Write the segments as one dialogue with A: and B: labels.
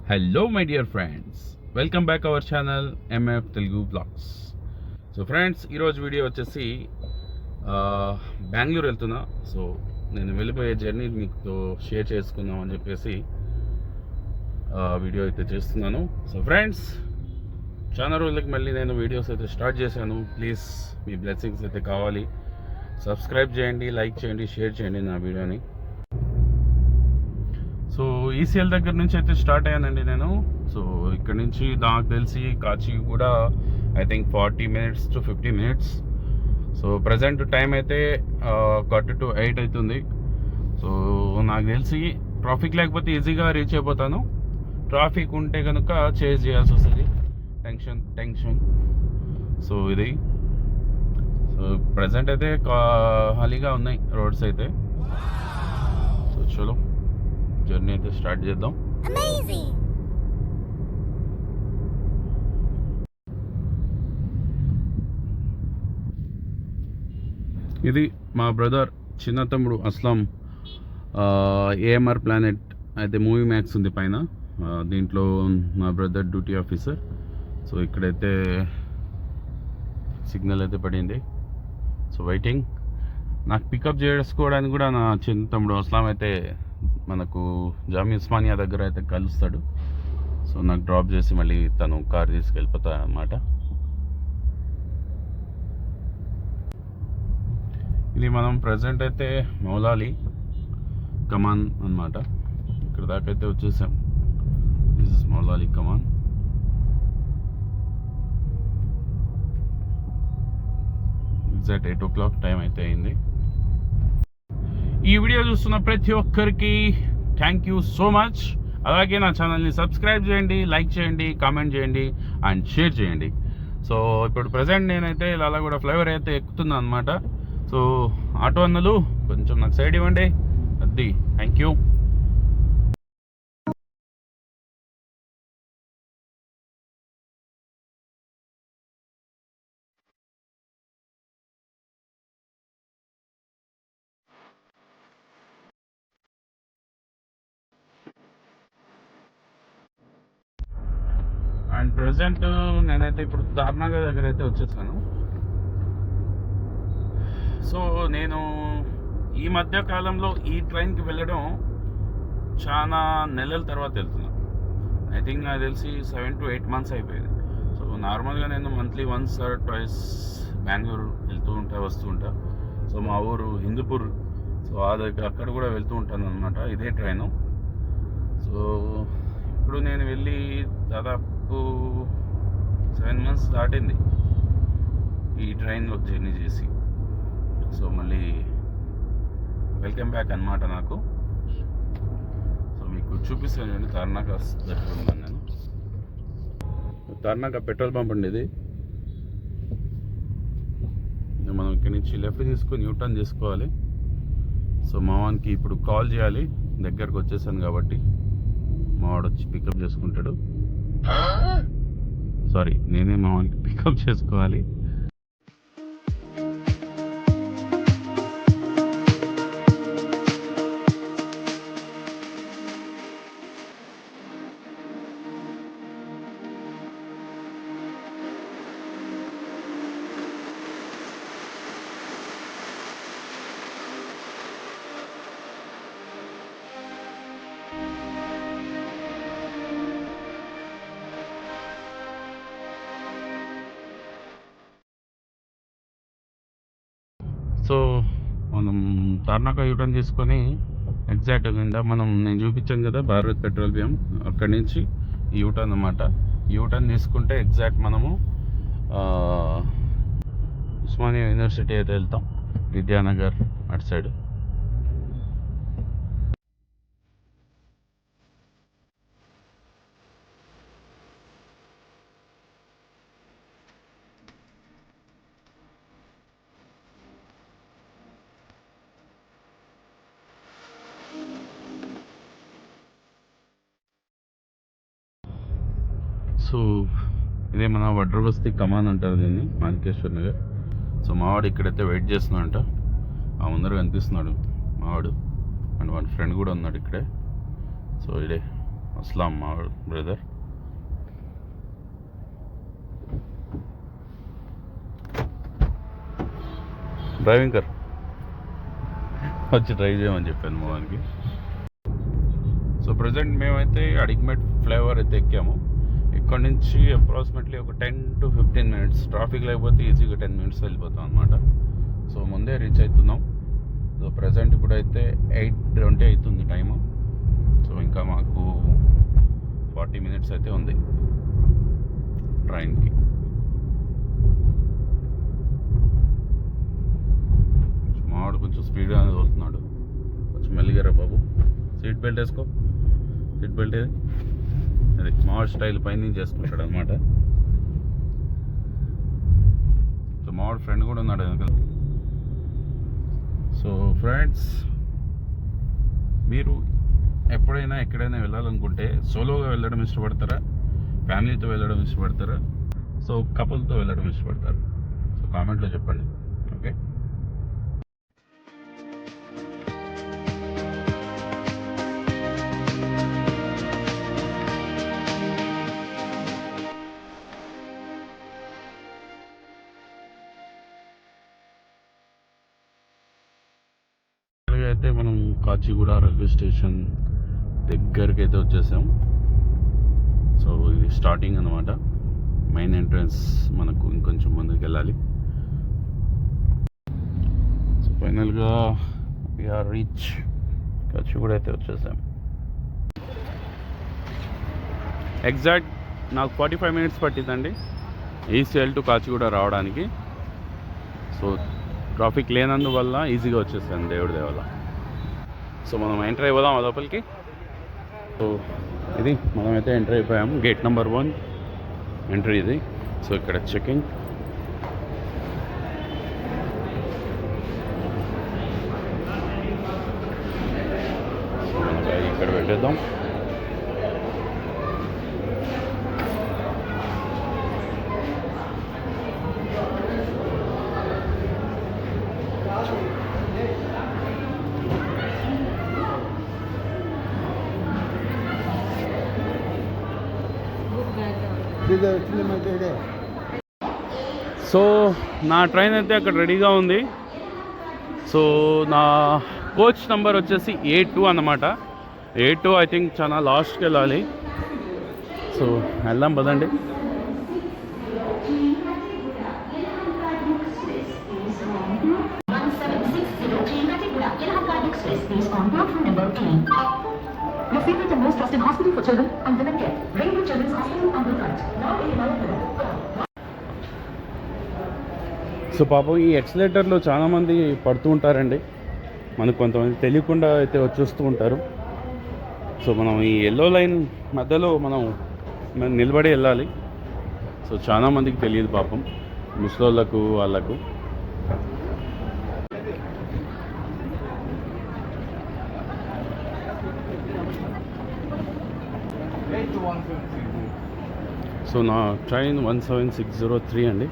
A: Hello my dear friends, welcome back our channel MF Telugu blogs. So friends, ఈరోజు video వచ్చేసి బెంగళూరు వెళ్తున్నా. So నేను వెళ్ళిపోయే జర్నీ మీతో షేర్ చేసుకుందాం అని చెప్పేసి వీడియో అయితే చేస్తున్నాను. సో ఫ్రెండ్స్, చాలా రోజులకి మళ్ళీ నేను వీడియోస్ అయితే స్టార్ట్ చేశాను. ప్లీజ్ మీ బ్లెస్సింగ్స్ అయితే కావాలి. సబ్స్క్రైబ్ చేయండి, లైక్ చేయండి, షేర్ చేయండి నా వీడియోని. సో ఈసీఎల్ దగ్గర నుంచి అయితే స్టార్ట్ అయ్యానండి నేను. సో ఇక్కడ నుంచి నాకు తెలిసి కాచి కూడా I think 40 minutes to 50 minutes. So present time అయితే 7:45 అవుతుంది. సో నాకు తెలిసి ట్రాఫిక్ లేకపోతే ఈజీగా రీచ్ అయిపోతాను. ట్రాఫిక్ ఉంటే కనుక చేజ్ చేయాల్సి వస్తుంది. టెన్షన్. సో ఇది ప్రజెంట్ అయితే ఖాళీగా ఉన్నాయి రోడ్స్ అయితే. సో చలో జర్నీ అయితే స్టార్ట్ చేద్దాం. ఇది మా బ్రదర్ చిన్న తమ్ముడు అస్లాం. ఏఎంఆర్ ప్లానెట్ అయితే మూవీ మ్యాక్స్ ఉంది పైన. దీంట్లో మా బ్రదర్ డ్యూటీ ఆఫీసర్. సో ఇక్కడైతే సిగ్నల్ అయితే పడింది. So waiting. నాకు పికప్ చేసుకోవడానికి కూడా నా చిన్న తమ్ముడు అస్లాం అయితే మనకు జామియా ఉస్మానియా దగ్గర అయితే కలుస్తాడు. సో నాకు డ్రాప్ చేసి మళ్ళీ తను కార్ తీసుకెళ్ళిపోతాడు అన్నమాట. ఇది మనం ప్రజెంట్ అయితే మౌలాలి కమాన్ అన్నమాట. ఇక్కడ దాకా అయితే వచ్చేసాం. This is Moula Ali come on. Exact 8 o'clock time అయితే అయింది. ఈ వీడియో చూస్తున్న ప్రతి ఒక్కరికి థ్యాంక్ యూ సో మచ్. అలాగే నా ఛానల్ని సబ్స్క్రైబ్ చేయండి, లైక్ చేయండి, కామెంట్ చేయండి అండ్ షేర్ చేయండి. సో ఇప్పుడు ప్రజెంట్ నేనైతే లాలాగూడ ఫ్లైఓవర్ అయితే ఎక్కుతున్నాను అనమాట. సో ఆటో అన్నలు కొంచెం నాకు సైడ్ ఇవ్వండి. అది థ్యాంక్ యూ. అండ్ ప్రజెంట్ నేనైతే ఇప్పుడు తార్నాగర్ దగ్గర అయితే వచ్చేసాను. సో నేను ఈ మధ్య కాలంలో ఈ ట్రైన్కి వెళ్ళడం చాలా నెలల తర్వాత వెళ్తున్నాను. ఐ థింక్ నాకు తెలిసి 7 to 8 months అయిపోయింది. సో నార్మల్గా నేను monthly once or twice Bengaluru వస్తూ ఉంటా. సో మా ఊరు హిందూపూర్. సో అక్కడ కూడా వెళ్తూ ఉంటాను అనమాట ఇదే ట్రైను. సో ఇప్పుడు నేను వెళ్ళి దాదాపు 7 months దాటింది ఈ ట్రైన్లో జర్నీ చేసి. సో మళ్ళీ వెల్కమ్ బ్యాక్ అన్నమాట నాకు. సో మీకు చూపిస్తాను. తార్నాక దగ్గర ఉన్నాను నేను. తార్నాక పెట్రోల్ పంప్ అండి ఇది. మనం ఇక్కడి నుంచి లెఫ్ట్ తీసుకొని యూటర్న్ చేసుకోవాలి. సో మావానికి ఇప్పుడు కాల్ చేయాలి. దగ్గరకు వచ్చేసాను కాబట్టి మావాడు వచ్చి పికప్ చేసుకుంటాడు. సారీ, నేనే మావానికి పికప్ చేసుకోవాలి. సో మనం తార్నాక యూటర్న్ తీసుకొని ఎగ్జాక్ట్ కింద నేను చూపించాను కదా భారత్ పెట్రోలియం, అక్కడి నుంచి యూటర్న్ అన్నమాట. యూటర్న్ తీసుకుంటే ఎగ్జాక్ట్ మనము ఉస్మానియా యూనివర్సిటీ అయితే వెళ్తాం. విద్యానగర్ అటు సైడ్. సో ఇదే మన వడ్రబస్తీ కమాన్ అంటారు దీన్ని, మాణికేశ్వర్ నగర్. సో మావాడు ఇక్కడైతే వెయిట్ చేస్తున్నాడంట. ఆ ముందర కనిపిస్తున్నాడు మావాడు. అండ్ వాళ్ళ ఫ్రెండ్ కూడా ఉన్నాడు ఇక్కడే. సో ఇదే అస్లాం మా బ్రదర్. డ్రైవింగ్ కర్ వచ్చి డ్రైవ్ చేయమని చెప్పాను మోహన్కి. సో ప్రజెంట్ మేమైతే అడిగ్మెట్ ఫ్లైఓవర్ అయితే ఎక్కాము. ఇక్కడ నుంచి అప్రాక్సిమేట్లీ ఒక 10 to 15 minutes, ట్రాఫిక్ లేకపోతే ఈజీగా 10 minutes వెళ్ళిపోతాం అనమాట. సో ముందే రీచ్ అవుతున్నాం. సో ప్రజెంట్ ఇప్పుడైతే 8:20 అవుతుంది టైము. సో ఇంకా మాకు 40 minutes అయితే ఉంది ట్రైన్కి. మావాడు కొంచెం స్పీడ్గానే తోలుతున్నాడు. కొంచెం మెల్లిగారా బాబు, సీట్ బెల్ట్ వేసుకో. సీట్ బెల్ట్ ఏది, అది మావాడు స్టైల్ పైన చేసుకుంటాడు అనమాట. సో మావాడు ఫ్రెండ్ కూడా ఉన్నాడు వెనకాల. సో ఫ్రెండ్స్, మీరు ఎప్పుడైనా ఎక్కడైనా వెళ్ళాలనుకుంటే సోలోగా వెళ్ళడం ఇష్టపడతారా, ఫ్యామిలీతో వెళ్ళడం ఇష్టపడతారా, సో కపుల్తో వెళ్ళడం ఇష్టపడతారు? సో కామెంట్లో చెప్పండి. ఓకే, అయితే మనం కాచిగూడ రైల్వే స్టేషన్ దగ్గరికి అయితే వచ్చేసాం. సో ఇది స్టార్టింగ్ అనమాట, మెయిన్ ఎంట్రన్స్. మనకు ఇంకొంచెం ముందుకు వెళ్ళాలి. సో ఫైనల్గా వీఆర్ రీచ్ కాచిగూడ అయితే వచ్చేసాం. ఎగ్జాక్ట్ నాకు 45 minutes పట్టిందండి ఈసీఎల్ టు కాచిగూడ రావడానికి. సో ట్రాఫిక్ లేనందువల్ల ఈజీగా వచ్చేసాను దేవుడి దేవల్ల. సో మనం ఎంటర్ అయిపోదాం లోపలికి. సో ఇది మనమైతే ఎంటర్ అయిపోయాము. గేట్ నెంబర్ 1 ఎంట్రీ ఇది. సో ఇక్కడ చెకింగ్. సో మన బ్యాగ్ ఇక్కడ పెట్టేద్దాం. సో నా ట్రైన్ అయితే అక్కడ రెడీగా ఉంది. సో నా కోచ్ నెంబర్ వచ్చేసి A2 అన్నమాట. A2 ఐ థింక్ చాలా లాస్ట్కి వెళ్ళాలి. సో వెళ్దాం పదండి.
B: Located the most trusted hospital for children and women care, Rainbow Children's Hospital and Woodfront. Now in Malappuram.
A: So పాపం ఈ ఎక్సలేటర్లో చాలామంది పడుతూ ఉంటారండి. మనకు కొంతమంది తెలియకుండా అయితే వచ్చేస్తూ ఉంటారు. సో మనం ఈ ఎల్లో లైన్ మధ్యలో మనం నిలబడి వెళ్ళాలి. సో చాలామందికి తెలియదు పాపం, ముసలోళ్ళకు వాళ్ళకు. సో నా ట్రైన్ 17603 అండి.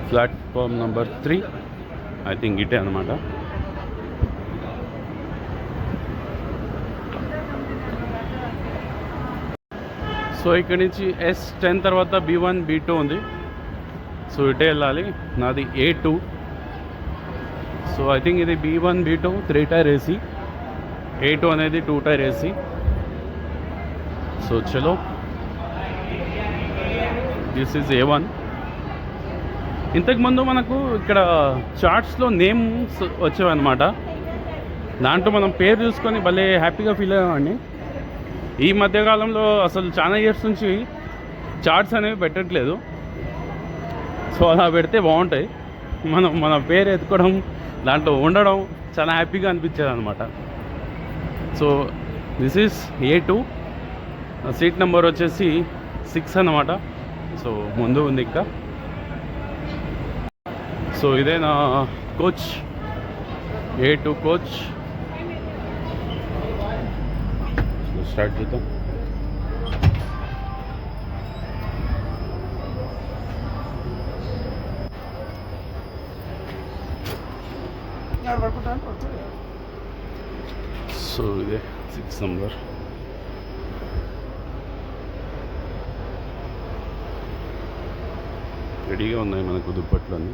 A: ప్లాట్ఫామ్ నెంబర్ 3 ఐ థింక్ ఇటే అనమాట. సో ఇక్కడ నుంచి S10 తర్వాత B1 B2 ఉంది. సో ఇటే వెళ్ళాలి. నాది A2. సో ఐ థింక్ ఇది B1 B2 3 tyre AC, A2 అనేది 2 టైర్ AC. సో చలో, దిస్ ఈజ్ A1. ఇంతకుముందు మనకు ఇక్కడ చార్ట్స్లో నేమ్స్ వచ్చేవన్నమాట. దాంట్లో మనం పేరు చూసుకొని భలే హ్యాపీగా ఫీల్ అయ్యామండి. ఈ మధ్యకాలంలో అసలు చాలా ఇయర్స్ నుంచి చార్ట్స్ అనేవి పెట్టట్లేదు. సో అలా పెడితే బాగుంటాయి. మన పేరు ఎత్తుకోవడం, దాంట్లో ఉండడం చాలా హ్యాపీగా అనిపించేది అనమాట. So this is A2. Seat number వచ్చేసి 6 అన్నమాట. సో ముందు ఉంది ఇంకా. సో ఇదే నా కోచ్, A2 కోచ్. స్టార్ట్ చేద్దాం. సో ఇదే 6 నెంబర్. రెడీగా ఉన్నాయి మనకు దుప్పట్లన్నీ.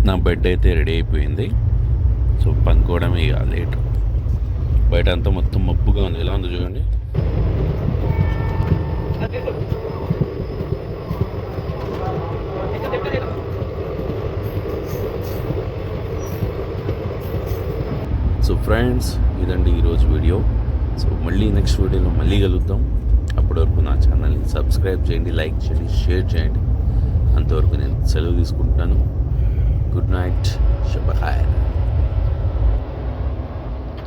A: నా బెడ్ అయితే రెడీ అయిపోయింది. సో పనుకోవడమే ఇక లేట్. బయట అంతా మొత్తం మబ్బుగా ఉంది. ఎలా ఉందో చూడండి. సో ఫ్రెండ్స్, ఇదండి ఈరోజు వీడియో. సో మళ్ళీ నెక్స్ట్ వీడియోలో మళ్ళీ కలుద్దాం. అప్పటి వరకు నా ఛానల్ని సబ్స్క్రైబ్ చేయండి, లైక్ చేయండి, షేర్ చేయండి. అంతవరకు నేను సెలవు తీసుకుంటాను. Good night. Shabbat.